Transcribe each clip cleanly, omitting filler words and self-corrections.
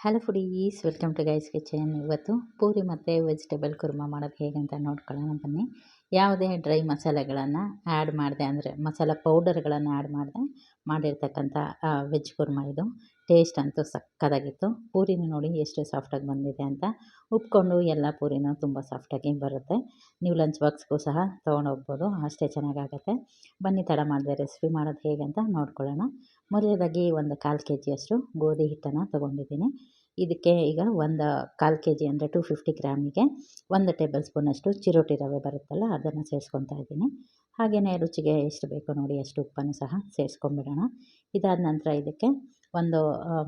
Hello foodies, welcome to guys kitchen. ಇವತ್ತು ಪೂರಿ ಮತ್ತು vegetable Kurma ಮಾಡೋದು ಹೇಗೆ ಅಂತ ನೋಡ್ಕೊಳ್ಳೋಣ ಬನ್ನಿ. ಯಾವುದೇ ಡ್ರೈ ಮಸಾಲೆಗಳನ್ನು ಆ್ಯಡ್ ಮಾಡಿದೆ ಅಂದರೆ ಮಸಾಲ ಪೌಡರ್ಗಳನ್ನು ಆ್ಯಡ್ ಮಾಡಿದೆ ಮಾಡಿರ್ತಕ್ಕಂಥ ವೆಜ್ ಕುರ್ಮಾ ಇದು. ಟೇಸ್ಟ್ ಅಂತೂ ಸಕ್ಕತ್ತಾಗಿತ್ತು. ಪೂರಿನೂ ನೋಡಿ ಎಷ್ಟು ಸಾಫ್ಟಾಗಿ ಬಂದಿದೆ ಅಂತ. ಉಪ್ಕೊಂಡು ಎಲ್ಲ ಪೂರಿನೂ ತುಂಬ ಸಾಫ್ಟಾಗಿ ಬರುತ್ತೆ. ನೀವು ಲಂಚ್ ಬಾಕ್ಸ್ಗೂ ಸಹ ತೊಗೊಂಡೋಗ್ಬೋದು, ಅಷ್ಟೇ ಚೆನ್ನಾಗಾಗುತ್ತೆ. ಬನ್ನಿ ತಡ ಮಾಡಿದೆ ರೆಸಿಪಿ ಮಾಡೋದು ಹೇಗೆ ಅಂತ ನೋಡ್ಕೊಳ್ಳೋಣ. ಮೊದಲನೇದಾಗಿ ಒಂದು 1/4 kg ಗೋಧಿ ಹಿಟ್ಟನ್ನು ತೊಗೊಂಡಿದ್ದೀನಿ. ಇದಕ್ಕೆ ಈಗ ಒಂದು 1/4 kg ಅಂದರೆ 250 ಗ್ರಾಮಿಗೆ 1 ಟೇಬಲ್ ಸ್ಪೂನಷ್ಟು ಚಿರೋಟಿ ರವೆ ಬರುತ್ತಲ್ಲ ಅದನ್ನು ಸೇರಿಸ್ಕೊತಾ ಇದ್ದೀನಿ. ಹಾಗೆಯೇ ರುಚಿಗೆ ಎಷ್ಟು ಬೇಕೋ ನೋಡಿ ಅಷ್ಟು ಉಪ್ಪನ್ನು ಸಹ ಸೇರಿಸ್ಕೊಂಬಿಡೋಣ. ಇದಾದ ನಂತರ ಇದಕ್ಕೆ ಒಂದು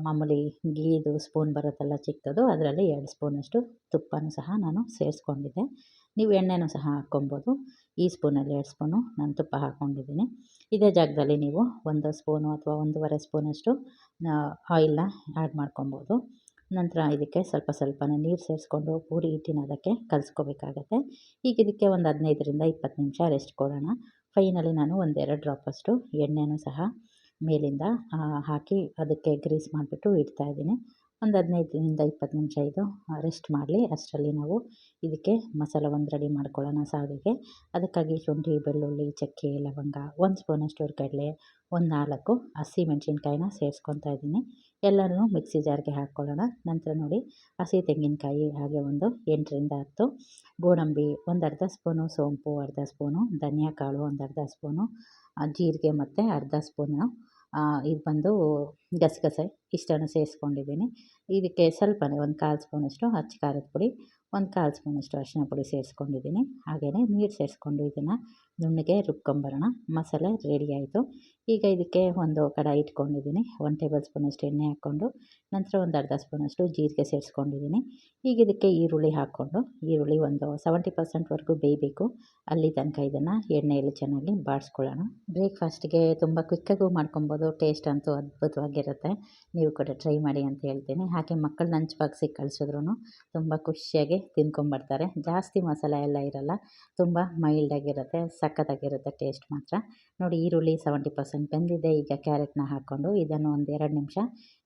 ಮಾಮೂಲಿ ಗೀದು ಸ್ಪೂನ್ ಬರುತ್ತಲ್ಲ ಚಿಕ್ಕದು, ಅದರಲ್ಲಿ 2 ಸ್ಪೂನಷ್ಟು ತುಪ್ಪನೂ ಸಹ ನಾನು ಸೇರಿಸ್ಕೊಂಡಿದ್ದೆ. ನೀವು ಎಣ್ಣೆನೂ ಸಹ ಹಾಕ್ಕೊಬೋದು. ಈ ಸ್ಪೂನಲ್ಲಿ 2 ಸ್ಪೂನು ನಾನು ತುಪ್ಪ ಹಾಕ್ಕೊಂಡಿದ್ದೀನಿ. ಇದೇ ಜಾಗದಲ್ಲಿ ನೀವು 1 ಸ್ಪೂನು ಅಥವಾ 1.5 ಸ್ಪೂನಷ್ಟು ಆಯಿಲ್ನ ಆ್ಯಡ್ ಮಾಡ್ಕೊಬೋದು. ನಂತರ ಇದಕ್ಕೆ ಸ್ವಲ್ಪ ನೀರು ಸೇರಿಸ್ಕೊಂಡು ಪೂರಿ ಹಿಟ್ಟಿನ ಅದಕ್ಕೆ ಕಲಿಸ್ಕೋಬೇಕಾಗತ್ತೆ. ಈಗ ಇದಕ್ಕೆ ಒಂದು 15ರಿಂದ 20 ನಿಮಿಷ ರೆಸ್ಟ್ ಕೊಡೋಣ. ಫೈನಲಿ ನಾನು 1-2 ಡ್ರಾಪಷ್ಟು ಎಣ್ಣೆನೂ ಸಹ ಮೇಲಿಂದ ಹಾಕಿ ಅದಕ್ಕೆ ಗ್ರೀಸ್ ಮಾಡಿಬಿಟ್ಟು ಇಡ್ತಾಯಿದ್ದೀನಿ. ಒಂದು 15ರಿಂದ 20 ನಿಮಿಷ ಇದು ರೆಸ್ಟ್ ಮಾಡಲಿ. ಅಷ್ಟರಲ್ಲಿ ನಾವು ಇದಕ್ಕೆ ಮಸಾಲ ಒಂದು ರೆಡಿ ಮಾಡ್ಕೊಳ್ಳೋಣ ಸಾವಿಗೆ. ಅದಕ್ಕಾಗಿ ಶುಂಠಿ, ಬೆಳ್ಳುಳ್ಳಿ, ಚಕ್ಕೆ, ಲವಂಗ, 1 ಸ್ಪೂನಷ್ಟು ಹುರ್ಗಡ್ಲೆ, 4 ಹಸಿಮೆಣ್ಸಿನ್ಕಾಯಿನ ಸೇರಿಸ್ಕೊತಾ ಇದ್ದೀನಿ. ಎಲ್ಲನೂ ಮಿಕ್ಸಿ ಜಾರ್ಗೆ ಹಾಕ್ಕೊಳ್ಳೋಣ. ನಂತರ ನೋಡಿ ಹಸಿ ತೆಂಗಿನಕಾಯಿ, ಹಾಗೆ ಒಂದು 8ರಿಂದ 10 ಗೋಡಂಬಿ, ಒಂದು ಅರ್ಧ ಸ್ಪೂನು ಸೋಂಪು, ಅರ್ಧ ಸ್ಪೂನು ಧನಿಯಾ ಕಾಳು, ಒಂದು ಅರ್ಧ ಸ್ಪೂನು ಜೀರಿಗೆ ಮತ್ತು ಅರ್ಧ ಸ್ಪೂನು ಇದು ಬಂದು ಗಸಗಸೆ, ಇಷ್ಟನ್ನು ಸೇರಿಸ್ಕೊಂಡಿದ್ದೀನಿ. ಇದಕ್ಕೆ ಸ್ವಲ್ಪನೇ ಒಂದು 1/4 ಸ್ಪೂನಷ್ಟು ಅಚ್ಚ ಖಾರದ ಪುಡಿ, 1/4 ಸ್ಪೂನಷ್ಟು ಅರಿಶಿನ ಪುಡಿ ಸೇರಿಸ್ಕೊಂಡಿದ್ದೀನಿ. ಹಾಗೆಯೇ ನೀರು ಸೇರಿಸ್ಕೊಂಡು ಇದನ್ನು ನುಣ್ಣಗೆ ರುಬ್ಕೊಂಬರೋಣ. ಮಸಾಲೆ ರೆಡಿ ಆಯಿತು. ಈಗ ಇದಕ್ಕೆ ಒಂದು ಕಡಾಯಿ ಇಟ್ಕೊಂಡಿದ್ದೀನಿ. 1 ಟೇಬಲ್ ಸ್ಪೂನಷ್ಟು ಎಣ್ಣೆ ಹಾಕ್ಕೊಂಡು ನಂತರ ಒಂದು ಅರ್ಧ ಸ್ಪೂನಷ್ಟು ಜೀರಿಗೆ ಸೇರಿಸ್ಕೊಂಡಿದ್ದೀನಿ. ಈಗ ಇದಕ್ಕೆ ಈರುಳ್ಳಿ ಹಾಕ್ಕೊಂಡು ಈರುಳ್ಳಿ ಒಂದು 70% ಬೇಯಬೇಕು. ಅಲ್ಲಿ ತನಕ ಇದನ್ನು ಎಣ್ಣೆಯಲ್ಲಿ ಚೆನ್ನಾಗಿ ಬಾಡಿಸ್ಕೊಳ್ಳೋಣ. ಬ್ರೇಕ್ಫಾಸ್ಟ್ಗೆ ತುಂಬ ಕ್ವಿಕ್ಕಾಗೂ ಮಾಡ್ಕೊಬೋದು. ಟೇಸ್ಟ್ ಅಂತೂ ಅದ್ಭುತವಾಗಿರುತ್ತೆ. ನೀವು ಕೂಡ ಟ್ರೈ ಮಾಡಿ ಅಂತ ಹೇಳ್ತೀನಿ. ಹಾಗೆ ಮಕ್ಕಳು ಲಂಚ್ ಬಾಕ್ಸಿಗೆ ಕಳಿಸಿದ್ರು ತುಂಬ ಖುಷಿಯಾಗಿ ತಿನ್ಕೊಂಬರ್ತಾರೆ. ಜಾಸ್ತಿ ಮಸಾಲೆ ಎಲ್ಲ ಇರೋಲ್ಲ, ತುಂಬ ಮೈಲ್ಡಾಗಿರುತ್ತೆ, ಸಖತ್ತಾಗಿರುತ್ತೆ ಟೇಸ್ಟ್ ಮಾತ್ರ. ನೋಡಿ ಈರುಳ್ಳಿ 70% ಬೆಂದಿದೆ. ಈಗ ಕ್ಯಾರೆಟ್ನ ಹಾಕ್ಕೊಂಡು ಇದನ್ನು ಒಂದು 2 ನಿಮಿಷ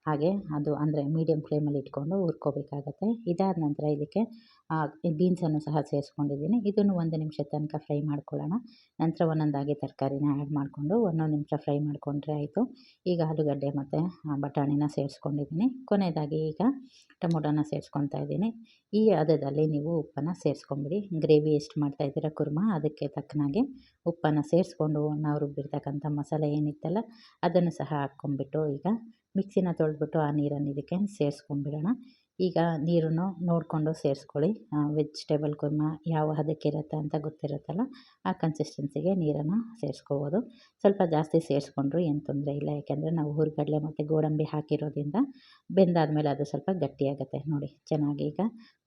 ಹಾಗೆ ಅದು ಅಂದರೆ ಮೀಡಿಯಮ್ ಫ್ಲೇಮಲ್ಲಿ ಇಟ್ಕೊಂಡು ಹುರ್ಕೋಬೇಕಾಗತ್ತೆ. ಇದಾದ ನಂತರ ಇದಕ್ಕೆ ಬೀನ್ಸನ್ನು ಸಹ ಸೇರಿಸ್ಕೊಂಡಿದ್ದೀನಿ. ಇದನ್ನು 1 ನಿಮಿಷ ತನಕ ಫ್ರೈ ಮಾಡ್ಕೊಳ್ಳೋಣ. ನಂತರ ಒಂದೊಂದಾಗಿ ತರಕಾರಿನ ಆ್ಯಡ್ ಮಾಡಿಕೊಂಡು 1 ನಿಮಿಷ ಫ್ರೈ ಮಾಡಿಕೊಂಡ್ರೆ ಆಯಿತು. ಈಗ ಆಲೂಗಡ್ಡೆ ಮತ್ತು ಬಟಾಣಿನ ಸೇರಿಸ್ಕೊಂಡಿದ್ದೀನಿ. ಕೊನೆಯದಾಗಿ ಈಗ ಟೊಮೊಟೊನ ಸೇರಿಸ್ಕೊತಾ ಇದ್ದೀನಿ. ಈ ಹದದಲ್ಲಿ ನೀವು ಉಪ್ಪನ್ನು ಸೇರಿಸ್ಕೊಂಬಿಡಿ. ಗ್ರೇವಿ ಎಷ್ಟು ಮಾಡ್ತಾಯಿದ್ದೀರ ಕುರ್ಮಾ ಅದಕ್ಕೆ ತಕ್ಕನಾಗೆ ಉಪ್ಪನ್ನು ಸೇರಿಸ್ಕೊಂಡು ನಾವು ರುಬ್ಬಿರ್ತಕ್ಕಂಥ ಮಸಾಲೆ ಏನಿತ್ತಲ್ಲ ಅದನ್ನು ಸಹ ಹಾಕ್ಕೊಂಬಿಟ್ಟು ಈಗ ಮಿಕ್ಸಿನ ತೊಳೆದ್ಬಿಟ್ಟು ಆ ನೀರನ್ನು ಇದಕ್ಕೆ ಸೇರಿಸ್ಕೊಂಬಿಡೋಣ. ಈಗ ನೀರನ್ನು ನೋಡಿಕೊಂಡು ಸೇರಿಸ್ಕೊಳ್ಳಿ. ವೆಜಿಟೇಬಲ್ ಕುರ್ಮಾ ಯಾವ ಹದಕ್ಕಿರುತ್ತೆ ಅಂತ ಗೊತ್ತಿರುತ್ತಲ್ಲ, ಆ ಕನ್ಸಿಸ್ಟೆನ್ಸಿಗೆ ನೀರನ್ನು ಸೇರಿಸ್ಕೋಬೋದು. ಸ್ವಲ್ಪ ಜಾಸ್ತಿ ಸೇರಿಸ್ಕೊಂಡ್ರು ಏನು ತೊಂದರೆ ಇಲ್ಲ, ಯಾಕೆಂದರೆ ನಾವು ಹುರ್ಗಡ್ಲೆ ಮತ್ತು ಗೋಡಂಬಿ ಹಾಕಿರೋದ್ರಿಂದ ಬೆಂದಾದಮೇಲೆ ಅದು ಸ್ವಲ್ಪ ಗಟ್ಟಿಯಾಗುತ್ತೆ. ನೋಡಿ ಚೆನ್ನಾಗಿ ಈಗ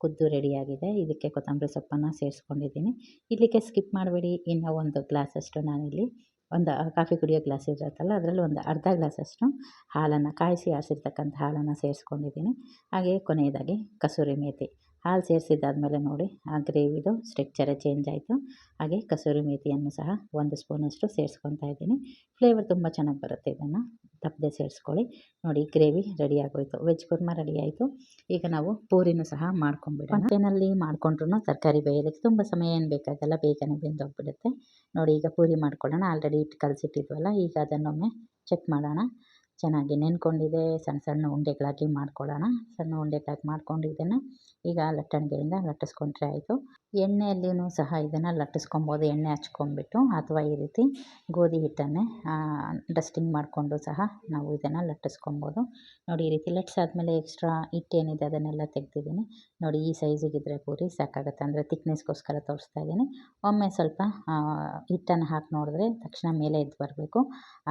ಕುದ್ದು ರೆಡಿಯಾಗಿದೆ. ಇದಕ್ಕೆ ಕೊತ್ತಂಬರಿ ಸೊಪ್ಪನ್ನು ಸೇರಿಸ್ಕೊಂಡಿದ್ದೀನಿ. ಇಲ್ಲಿಗೆ ಸ್ಕಿಪ್ ಮಾಡಬೇಡಿ. ಇನ್ನೂ 1 ಗ್ಲಾಸಷ್ಟು ನಾನಿಲ್ಲಿ ಒಂದು ಕಾಫಿ ಕುಡಿಯೋ ಗ್ಲಾಸ್ ಇರುತ್ತಲ್ಲ ಅದರಲ್ಲಿ ಒಂದು ಅರ್ಧ ಗ್ಲಾಸಷ್ಟು ಹಾಲನ್ನು ಕಾಯಿಸಿ ಆರಿಸಿರ್ತಕ್ಕಂಥ ಹಾಲನ್ನು ಸೇರಿಸ್ಕೊಂಡಿದ್ದೀನಿ. ಹಾಗೆ ಕೊನೆಯದಾಗಿ ಕಸೂರಿ ಮೇಥಿ ಹಾಲು ಸೇರಿಸಿದ್ದಾದಮೇಲೆ ನೋಡಿ ಆ ಗ್ರೇವಿದು ಸ್ಟ್ರಕ್ಚರೇ ಚೇಂಜ್ ಆಯಿತು. ಹಾಗೆ ಕಸೂರಿ ಮೇಥಿಯನ್ನು ಸಹ 1 ಸ್ಪೂನಷ್ಟು ಸೇರಿಸ್ಕೊತಾ ಇದ್ದೀನಿ. ಫ್ಲೇವರ್ ತುಂಬ ಚೆನ್ನಾಗಿ ಬರುತ್ತೆ. ಇದನ್ನು ತಪ್ಪದೆ ಸೇರಿಸ್ಕೊಳ್ಳಿ. ನೋಡಿ ಗ್ರೇವಿ ರೆಡಿ ಆಗೋಯಿತು. ವೆಜ್ ಕುರ್ಮಾ ರೆಡಿ ಆಯಿತು. ಈಗ ನಾವು ಪೂರಿನೂ ಸಹ ಮಾಡ್ಕೊಂಬಿಡೋಣ. ಮತ್ತೇನಲ್ಲಿ ಮಾಡ್ಕೊಂಡ್ರೂ ತರಕಾರಿ ಬೇಯೋದಕ್ಕೆ ತುಂಬ ಸಮಯ ಏನು ಬೇಕಾಗಲ್ಲ, ಬೇಗನೆ ಬೆಂದೋಗ್ಬಿಡುತ್ತೆ. ನೋಡಿ ಈಗ ಪೂರಿ ಮಾಡ್ಕೊಳ್ಳೋಣ. ಆಲ್ರೆಡಿ ಹಿಟ್ಟು ಕಲಸಿಟ್ಟಿದ್ವಲ್ಲ, ಈಗ ಅದನ್ನೊಮ್ಮೆ ಚೆಕ್ ಮಾಡೋಣ. ಚೆನ್ನಾಗಿ ನೆನ್ಕೊಂಡಿದೆ. ಸಣ್ಣ ಸಣ್ಣ ಉಂಡೆಗಳಾಗಿ ಮಾಡ್ಕೊಳ್ಳೋಣ. ಸಣ್ಣ ಉಂಡೆಗಳಾಗಿ ಮಾಡ್ಕೊಂಡು ಇದನ್ನು ಈಗ ಲಟ್ಟಣಿಗೆಯಿಂದ ಲಟ್ಟಿಸ್ಕೊಂಡ್ರೆ ಆಯಿತು. ಎಣ್ಣೆಯಲ್ಲಿಯೂ ಸಹ ಇದನ್ನು ಲಟ್ಟಿಸ್ಕೊಬೋದು. ಎಣ್ಣೆ ಹಚ್ಕೊಂಡ್ಬಿಟ್ಟು ಅಥವಾ ಈ ರೀತಿ ಗೋಧಿ ಹಿಟ್ಟನ್ನೇ ಡಸ್ಟಿಂಗ್ ಮಾಡಿಕೊಂಡು ಸಹ ನಾವು ಇದನ್ನು ಲಟ್ಟಿಸ್ಕೊಬೋದು. ನೋಡಿ ಈ ರೀತಿ ಲಟ್ಟಿಸಾದ್ಮೇಲೆ ಎಕ್ಸ್ಟ್ರಾ ಹಿಟ್ಟೇನಿದೆ ಅದನ್ನೆಲ್ಲ ತೆಗ್ದಿದ್ದೀನಿ. ನೋಡಿ ಈ ಸೈಜಿಗಿದ್ರೆ ಪೂರಿ ಸಾಕಾಗುತ್ತೆ. ಅಂದರೆ ತಿಕ್ನೆಸ್ಗೋಸ್ಕರ ತೋರಿಸ್ತಾ ಇದ್ದೀನಿ. ಒಮ್ಮೆ ಸ್ವಲ್ಪ ಹಿಟ್ಟನ್ನು ಹಾಕಿ ನೋಡಿದ್ರೆ ತಕ್ಷಣ ಮೇಲೆ ಎದ್ದು ಬರಬೇಕು,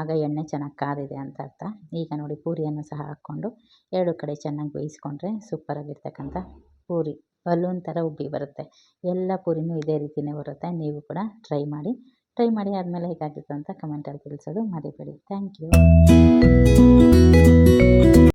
ಆಗ ಎಣ್ಣೆ ಚೆನ್ನಾಗಿ ಕಾದಿದೆ ಅಂತ ಅರ್ಥ. ಈಗ ನೋಡಿ ಪೂರಿಯನ್ನು ಸಹ ಹಾಕ್ಕೊಂಡು 2 ಕಡೆ ಚೆನ್ನಾಗಿ ಬೇಯಿಸ್ಕೊಂಡ್ರೆ ಸೂಪರಾಗಿರ್ತಕ್ಕಂಥ ಪೂರಿ ಬಲೂನ್ ಥರ ಉಬ್ಬಿ ಬರುತ್ತೆ. ಎಲ್ಲ ಪೂರಿನೂ ಇದೇ ರೀತಿಯೇ ಬರುತ್ತೆ. ನೀವು ಕೂಡ ಟ್ರೈ ಮಾಡಿ ಆದಮೇಲೆ ಹೇಗಾಗಿತ್ತು ಅಂತ ಕಮೆಂಟಲ್ಲಿ ತಿಳಿಸೋದು ಮರಿಬೇಡಿ. Thank you.